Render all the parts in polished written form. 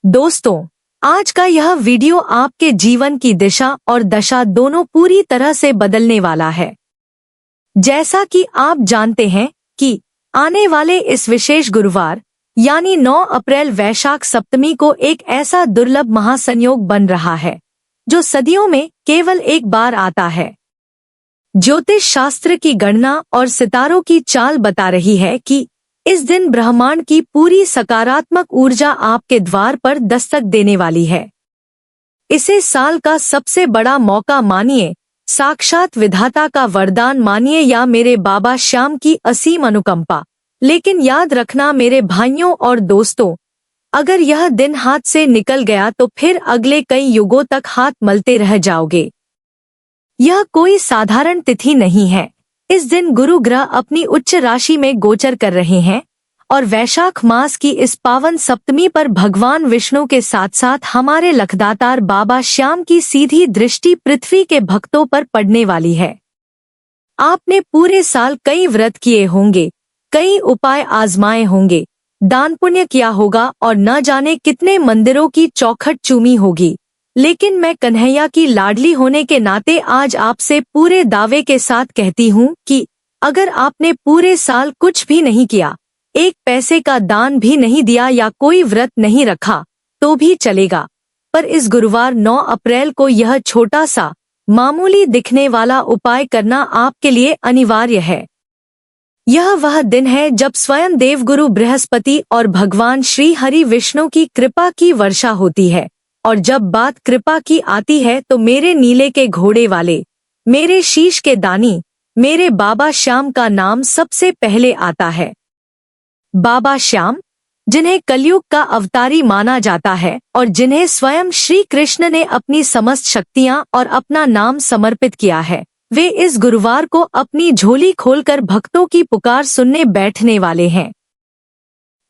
दोस्तों, आज का यह वीडियो आपके जीवन की दिशा और दशा दोनों पूरी तरह से बदलने वाला है। जैसा कि आप जानते हैं कि आने वाले इस विशेष गुरुवार यानी 9 अप्रैल वैशाख सप्तमी को एक ऐसा दुर्लभ महासंयोग बन रहा है जो सदियों में केवल एक बार आता है। ज्योतिष शास्त्र की गणना और सितारों की चाल बता रही है कि इस दिन ब्रह्मांड की पूरी सकारात्मक ऊर्जा आपके द्वार पर दस्तक देने वाली है। इसे साल का सबसे बड़ा मौका मानिए, साक्षात विधाता का वरदान मानिए या मेरे बाबा श्याम की असीम अनुकंपा। लेकिन याद रखना मेरे भाइयों और दोस्तों, अगर यह दिन हाथ से निकल गया तो फिर अगले कई युगों तक हाथ मलते रह जाओगे। यह कोई साधारण तिथि नहीं है। इस दिन गुरु ग्रह अपनी उच्च राशि में गोचर कर रहे हैं और वैशाख मास की इस पावन सप्तमी पर भगवान विष्णु के साथ साथ हमारे लखदातार बाबा श्याम की सीधी दृष्टि पृथ्वी के भक्तों पर पड़ने वाली है। आपने पूरे साल कई व्रत किए होंगे, कई उपाय आजमाए होंगे, दान पुण्य किया होगा और न जाने कितने मंदिरों की चौखट चूमी होगी। लेकिन मैं कन्हैया की लाडली होने के नाते आज आपसे पूरे दावे के साथ कहती हूँ कि अगर आपने पूरे साल कुछ भी नहीं किया, एक पैसे का दान भी नहीं दिया या कोई व्रत नहीं रखा तो भी चलेगा, पर इस गुरुवार 9 अप्रैल को यह छोटा सा मामूली दिखने वाला उपाय करना आपके लिए अनिवार्य है। यह वह दिन है जब स्वयं देवगुरु बृहस्पति और भगवान श्री हरि विष्णु की कृपा की वर्षा होती है। और जब बात कृपा की आती है तो मेरे नीले के घोड़े वाले, मेरे शीश के दानी, मेरे बाबा श्याम का नाम सबसे पहले आता है। बाबा श्याम, जिन्हें कलयुग का अवतारी माना जाता है और जिन्हें स्वयं श्री कृष्ण ने अपनी समस्त शक्तियां और अपना नाम समर्पित किया है, वे इस गुरुवार को अपनी झोली खोलकर भक्तों की पुकार सुनने बैठने वाले हैं।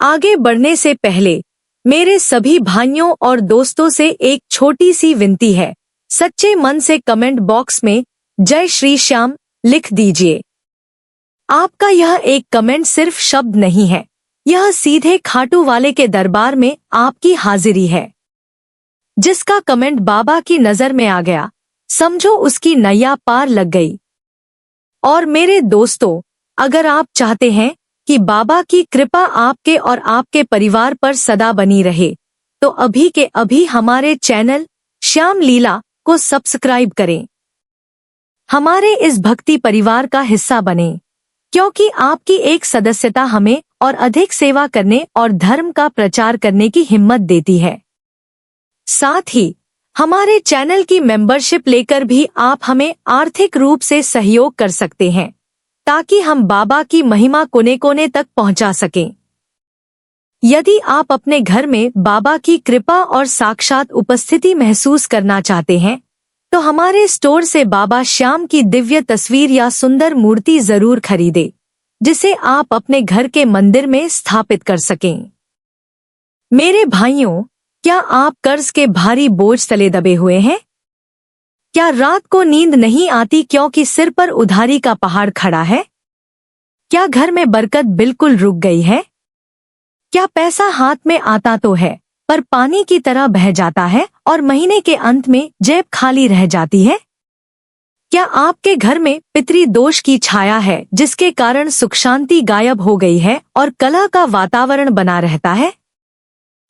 आगे बढ़ने से पहले मेरे सभी भाइयों और दोस्तों से एक छोटी सी विनती है। सच्चे मन से कमेंट बॉक्स में जय श्री श्याम लिख दीजिए। आपका यह एक कमेंट सिर्फ शब्द नहीं है, यह सीधे खाटू वाले के दरबार में आपकी हाजिरी है। जिसका कमेंट बाबा की नजर में आ गया, समझो उसकी नैया पार लग गई। और मेरे दोस्तों, अगर आप चाहते हैं कि बाबा की कृपा आपके और आपके परिवार पर सदा बनी रहे, तो अभी के अभी हमारे चैनल श्याम लीला को सब्सक्राइब करें। हमारे इस भक्ति परिवार का हिस्सा बने, क्योंकि आपकी एक सदस्यता हमें और अधिक सेवा करने और धर्म का प्रचार करने की हिम्मत देती है। साथ ही हमारे चैनल की मेंबरशिप लेकर भी आप हमें आर्थिक रूप से सहयोग कर सकते हैं, ताकि हम बाबा की महिमा कोने कोने तक पहुंचा सकें। यदि आप अपने घर में बाबा की कृपा और साक्षात उपस्थिति महसूस करना चाहते हैं, तो हमारे स्टोर से बाबा श्याम की दिव्य तस्वीर या सुंदर मूर्ति जरूर खरीदें, जिसे आप अपने घर के मंदिर में स्थापित कर सकें। मेरे भाइयों, क्या आप कर्ज के भारी बोझ तले दबे हुए हैं? क्या रात को नींद नहीं आती क्योंकि सिर पर उधारी का पहाड़ खड़ा है? क्या घर में बरकत बिल्कुल रुक गई है? क्या पैसा हाथ में आता तो है, पर पानी की तरह बह जाता है और महीने के अंत में जेब खाली रह जाती है? क्या आपके घर में पितृ दोष की छाया है, जिसके कारण सुख शांति गायब हो गई है और कलह का वातावरण बना रहता है?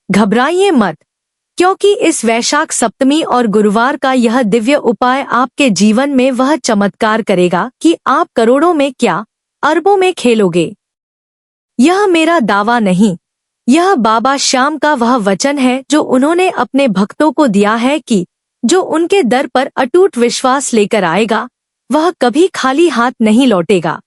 घबराइए मत, क्योंकि इस वैशाख सप्तमी और गुरुवार का यह दिव्य उपाय आपके जीवन में वह चमत्कार करेगा कि आप करोड़ों में क्या अरबों में खेलोगे। यह मेरा दावा नहीं, यह बाबा श्याम का वह वचन है जो उन्होंने अपने भक्तों को दिया है कि जो उनके दर पर अटूट विश्वास लेकर आएगा, वह कभी खाली हाथ नहीं लौटेगा।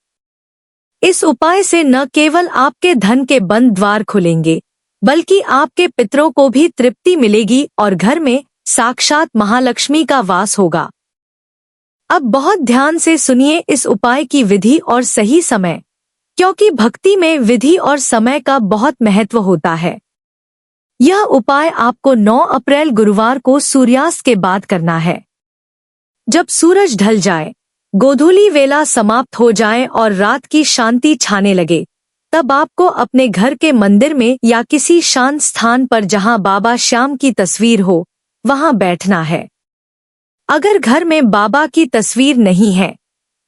इस उपाय से न केवल आपके धन के बंद द्वार खुलेंगे, बल्कि आपके पितरों को भी तृप्ति मिलेगी और घर में साक्षात महालक्ष्मी का वास होगा। अब बहुत ध्यान से सुनिए इस उपाय की विधि और सही समय, क्योंकि भक्ति में विधि और समय का बहुत महत्व होता है। यह उपाय आपको 9 अप्रैल गुरुवार को सूर्यास्त के बाद करना है। जब सूरज ढल जाए, गोधूली वेला समाप्त हो जाए और रात की शांति छाने लगे, तब आपको अपने घर के मंदिर में या किसी शांत स्थान पर जहां बाबा श्याम की तस्वीर हो, वहां बैठना है। अगर घर में बाबा की तस्वीर नहीं है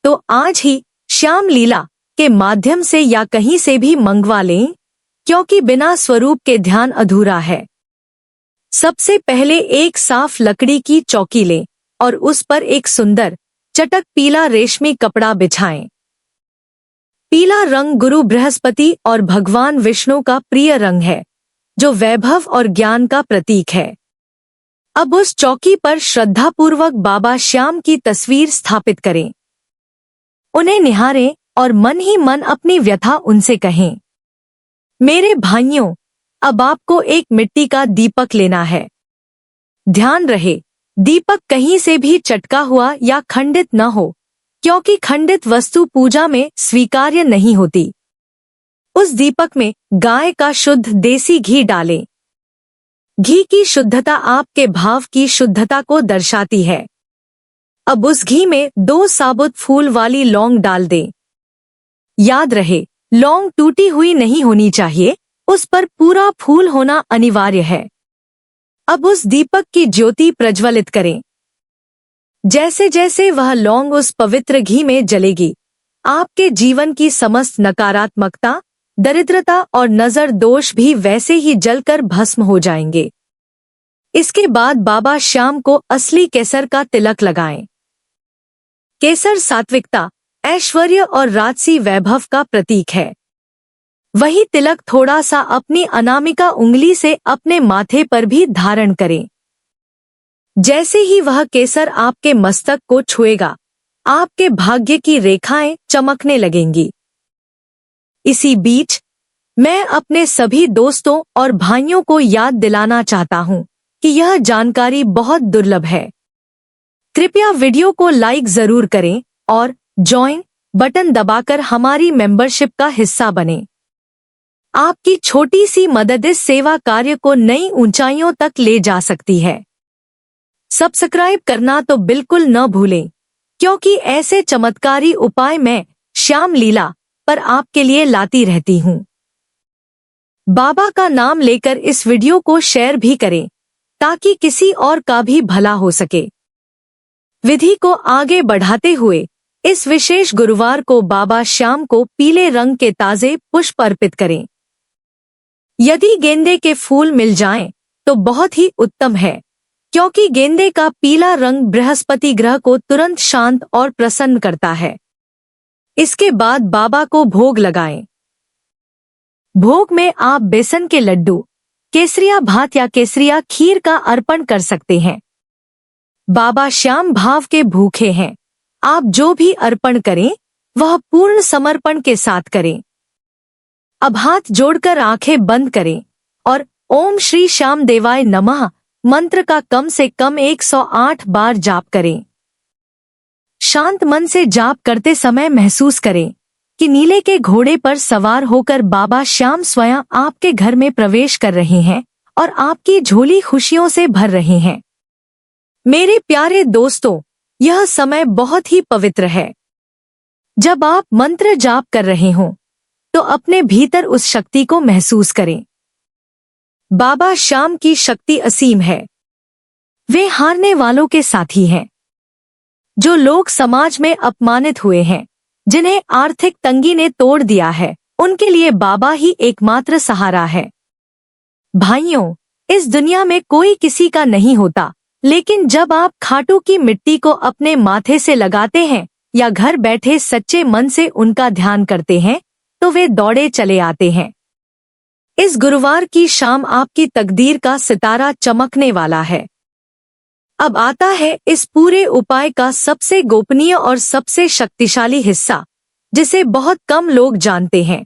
तो आज ही श्याम लीला के माध्यम से या कहीं से भी मंगवा लें, क्योंकि बिना स्वरूप के ध्यान अधूरा है। सबसे पहले एक साफ लकड़ी की चौकी लें और उस पर एक सुंदर चटक पीला रेशमी कपड़ा बिछाएं। पीला रंग गुरु बृहस्पति और भगवान विष्णु का प्रिय रंग है, जो वैभव और ज्ञान का प्रतीक है। अब उस चौकी पर श्रद्धापूर्वक बाबा श्याम की तस्वीर स्थापित करें। उन्हें निहारें और मन ही मन अपनी व्यथा उनसे कहें। मेरे भाइयों, अब आपको एक मिट्टी का दीपक लेना है। ध्यान रहे, दीपक कहीं से भी चटका हुआ या खंडित न हो, क्योंकि खंडित वस्तु पूजा में स्वीकार्य नहीं होती। उस दीपक में गाय का शुद्ध देसी घी डालें। घी की शुद्धता आपके भाव की शुद्धता को दर्शाती है। अब उस घी में 2 साबुत फूल वाली लौंग डाल दें। याद रहे, लौंग टूटी हुई नहीं होनी चाहिए, उस पर पूरा फूल होना अनिवार्य है। अब उस दीपक की ज्योति प्रज्वलित करें। जैसे जैसे वह लौंग उस पवित्र घी में जलेगी, आपके जीवन की समस्त नकारात्मकता, दरिद्रता और नजर दोष भी वैसे ही जलकर भस्म हो जाएंगे। इसके बाद बाबा श्याम को असली केसर का तिलक लगाएं। केसर सात्विकता, ऐश्वर्य और राजसी वैभव का प्रतीक है। वही तिलक थोड़ा सा अपनी अनामिका उंगली से अपने माथे पर भी धारण करें। जैसे ही वह केसर आपके मस्तक को छुएगा, आपके भाग्य की रेखाएं चमकने लगेंगी। इसी बीच मैं अपने सभी दोस्तों और भाइयों को याद दिलाना चाहता हूं कि यह जानकारी बहुत दुर्लभ है। कृपया वीडियो को लाइक जरूर करें और ज्वाइन बटन दबाकर हमारी मेंबरशिप का हिस्सा बनें। आपकी छोटी सी मदद इस सेवा कार्य को नई ऊंचाइयों तक ले जा सकती है। सब्सक्राइब करना तो बिल्कुल न भूलें, क्योंकि ऐसे चमत्कारी उपाय मैं श्याम लीला पर आपके लिए लाती रहती हूँ। बाबा का नाम लेकर इस वीडियो को शेयर भी करें, ताकि किसी और का भी भला हो सके। विधि को आगे बढ़ाते हुए इस विशेष गुरुवार को बाबा श्याम को पीले रंग के ताजे पुष्प अर्पित करें। यदि गेंदे के फूल मिल जाएं, तो बहुत ही उत्तम है, क्योंकि गेंदे का पीला रंग बृहस्पति ग्रह को तुरंत शांत और प्रसन्न करता है। इसके बाद बाबा को भोग लगाएं। भोग में आप बेसन के लड्डू, केसरिया भात या केसरिया खीर का अर्पण कर सकते हैं। बाबा श्याम भाव के भूखे हैं। आप जो भी अर्पण करें वह पूर्ण समर्पण के साथ करें। अब हाथ जोड़कर आंखें बंद करें और ओम श्री श्याम देवाय नमः मंत्र का कम से कम 108 बार जाप करें। शांत मन से जाप करते समय महसूस करें कि नीले के घोड़े पर सवार होकर बाबा श्याम स्वयं आपके घर में प्रवेश कर रहे हैं और आपकी झोली खुशियों से भर रहे हैं। मेरे प्यारे दोस्तों, यह समय बहुत ही पवित्र है। जब आप मंत्र जाप कर रहे हों, तो अपने भीतर उस शक्ति को महसूस करें। बाबा श्याम की शक्ति असीम है। वे हारने वालों के साथी हैं। जो लोग समाज में अपमानित हुए हैं, जिन्हें आर्थिक तंगी ने तोड़ दिया है, उनके लिए बाबा ही एकमात्र सहारा है। भाइयों, इस दुनिया में कोई किसी का नहीं होता, लेकिन जब आप खाटू की मिट्टी को अपने माथे से लगाते हैं या घर बैठे सच्चे मन से उनका ध्यान करते हैं, तो वे दौड़े चले आते हैं। इस गुरुवार की शाम आपकी तकदीर का सितारा चमकने वाला है। अब आता है इस पूरे उपाय का सबसे गोपनीय और सबसे शक्तिशाली हिस्सा, जिसे बहुत कम लोग जानते हैं।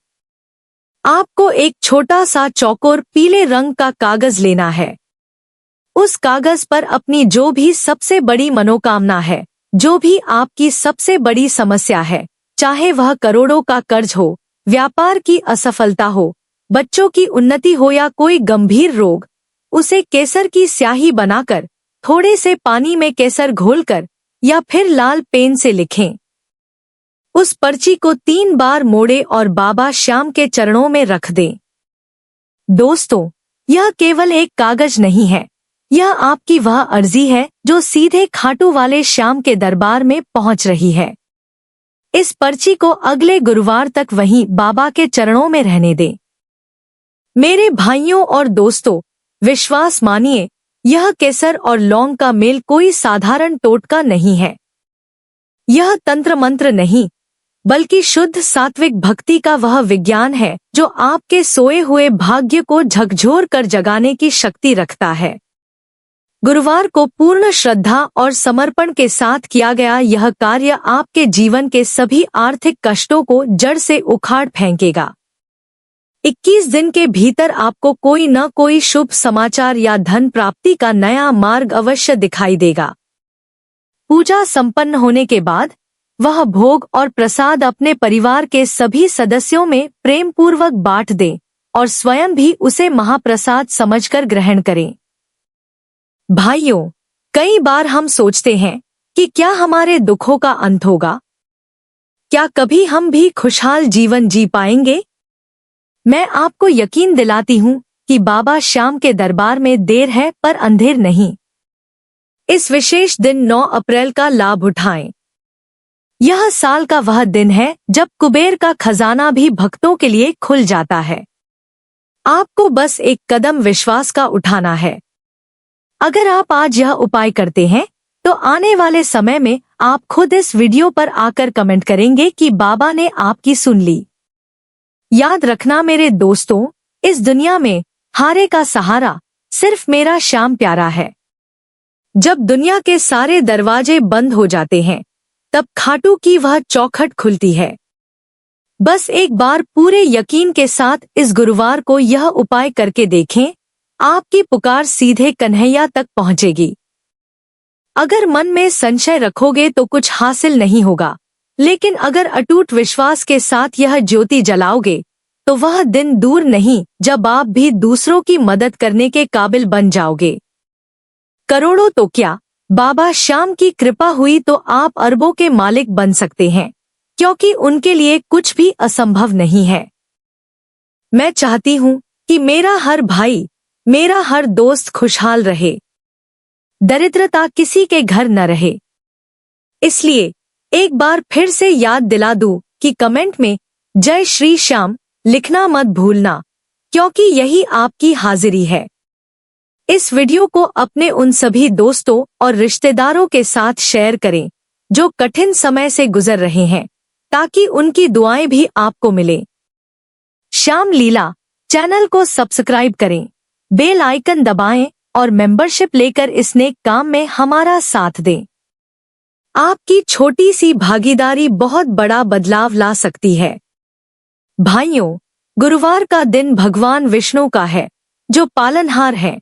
आपको एक छोटा सा चौकोर पीले रंग का कागज लेना है। उस कागज पर अपनी जो भी सबसे बड़ी मनोकामना है, जो भी आपकी सबसे बड़ी समस्या है, चाहे वह करोड़ों का कर्ज हो, व्यापार की असफलता हो, बच्चों की उन्नति हो या कोई गंभीर रोग, उसे केसर की स्याही बनाकर थोड़े से पानी में केसर घोलकर या फिर लाल पेन से लिखें। उस पर्ची को 3 बार मोड़े और बाबा श्याम के चरणों में रख दें। दोस्तों, यह केवल एक कागज नहीं है, यह आपकी वह अर्जी है जो सीधे खाटू वाले श्याम के दरबार में पहुंच रही है। इस पर्ची को अगले गुरुवार तक वहीं बाबा के चरणों में रहने दें। मेरे भाइयों और दोस्तों, विश्वास मानिए, यह केसर और लौंग का मेल कोई साधारण टोटका नहीं है। यह तंत्र मंत्र नहीं, बल्कि शुद्ध सात्विक भक्ति का वह विज्ञान है जो आपके सोए हुए भाग्य को झकझोर कर जगाने की शक्ति रखता है। गुरुवार को पूर्ण श्रद्धा और समर्पण के साथ किया गया यह कार्य आपके जीवन के सभी आर्थिक कष्टों को जड़ से उखाड़ फेंकेगा। 21 दिन के भीतर आपको कोई न कोई शुभ समाचार या धन प्राप्ति का नया मार्ग अवश्य दिखाई देगा। पूजा संपन्न होने के बाद वह भोग और प्रसाद अपने परिवार के सभी सदस्यों में प्रेम पूर्वक बांट दें और स्वयं भी उसे महाप्रसाद समझकर ग्रहण करें। भाइयों, कई बार हम सोचते हैं कि क्या हमारे दुखों का अंत होगा? क्या कभी हम भी खुशहाल जीवन जी पाएंगे? मैं आपको यकीन दिलाती हूँ कि बाबा श्याम के दरबार में देर है पर अंधेर नहीं। इस विशेष दिन 9 अप्रैल का लाभ उठाएं। यह साल का वह दिन है जब कुबेर का खजाना भी भक्तों के लिए खुल जाता है। आपको बस एक कदम विश्वास का उठाना है। अगर आप आज यह उपाय करते हैं तो आने वाले समय में आप खुद इस वीडियो पर आकर कमेंट करेंगे कि बाबा ने आपकी सुन ली। याद रखना मेरे दोस्तों, इस दुनिया में हारे का सहारा सिर्फ मेरा श्याम प्यारा है। जब दुनिया के सारे दरवाजे बंद हो जाते हैं, तब खाटू की वह चौखट खुलती है। बस एक बार पूरे यकीन के साथ इस गुरुवार को यह उपाय करके देखें, आपकी पुकार सीधे कन्हैया तक पहुंचेगी। अगर मन में संशय रखोगे तो कुछ हासिल नहीं होगा, लेकिन अगर अटूट विश्वास के साथ यह ज्योति जलाओगे तो वह दिन दूर नहीं जब आप भी दूसरों की मदद करने के काबिल बन जाओगे। करोड़ों तो क्या, बाबा श्याम की कृपा हुई तो आप अरबों के मालिक बन सकते हैं, क्योंकि उनके लिए कुछ भी असंभव नहीं है। मैं चाहती हूँ कि मेरा हर भाई, मेरा हर दोस्त खुशहाल रहे, दरिद्रता किसी के घर न रहे। इसलिए एक बार फिर से याद दिला दूं कि कमेंट में जय श्री श्याम लिखना मत भूलना, क्योंकि यही आपकी हाजिरी है। इस वीडियो को अपने उन सभी दोस्तों और रिश्तेदारों के साथ शेयर करें जो कठिन समय से गुजर रहे हैं, ताकि उनकी दुआएं भी आपको मिले। श्याम लीला चैनल को सब्सक्राइब करें, बेल आइकन दबाएं और मेंबरशिप लेकर इस नेक काम में हमारा साथ दें। आपकी छोटी सी भागीदारी बहुत बड़ा बदलाव ला सकती है। भाइयों, गुरुवार का दिन भगवान विष्णु का है जो पालनहार है,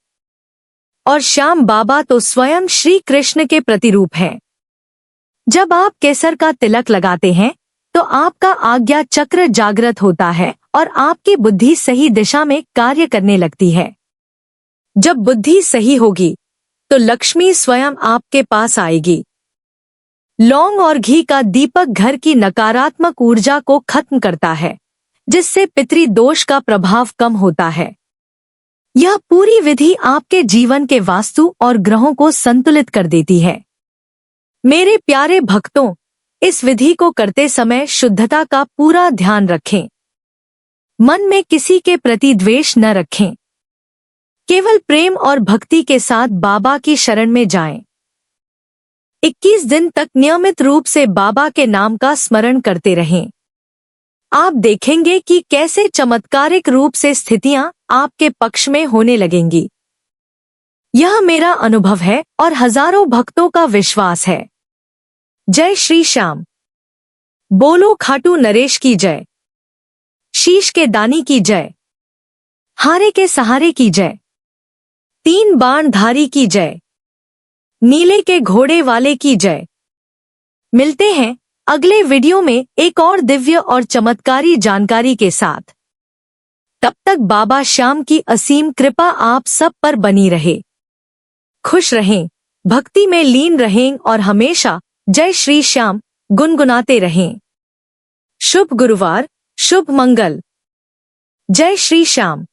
और श्याम बाबा तो स्वयं श्री कृष्ण के प्रतिरूप हैं। जब आप केसर का तिलक लगाते हैं तो आपका आज्ञा चक्र जागृत होता है और आपकी बुद्धि सही दिशा में कार्य करने लगती है। जब बुद्धि सही होगी तो लक्ष्मी स्वयं आपके पास आएगी। लौंग और घी का दीपक घर की नकारात्मक ऊर्जा को खत्म करता है, जिससे पितृदोष का प्रभाव कम होता है। यह पूरी विधि आपके जीवन के वास्तु और ग्रहों को संतुलित कर देती है। मेरे प्यारे भक्तों, इस विधि को करते समय शुद्धता का पूरा ध्यान रखें। मन में किसी के प्रति द्वेष न रखें। केवल प्रेम और भक्ति के साथ बाबा की शरण में जाएं। 21 दिन तक नियमित रूप से बाबा के नाम का स्मरण करते रहें। आप देखेंगे कि कैसे चमत्कारिक रूप से स्थितियां आपके पक्ष में होने लगेंगी। यह मेरा अनुभव है और हजारों भक्तों का विश्वास है। जय श्री श्याम। बोलो खाटू नरेश की जय। शीश के दानी की जय। हारे के सहारे की जय। 3 बाण धारी की जय। नीले के घोड़े वाले की जय। मिलते हैं अगले वीडियो में एक और दिव्य और चमत्कारी जानकारी के साथ। तब तक बाबा श्याम की असीम कृपा आप सब पर बनी रहे। खुश रहें, भक्ति में लीन रहें और हमेशा जय श्री श्याम गुनगुनाते रहें। शुभ गुरुवार, शुभ मंगल। जय श्री श्याम।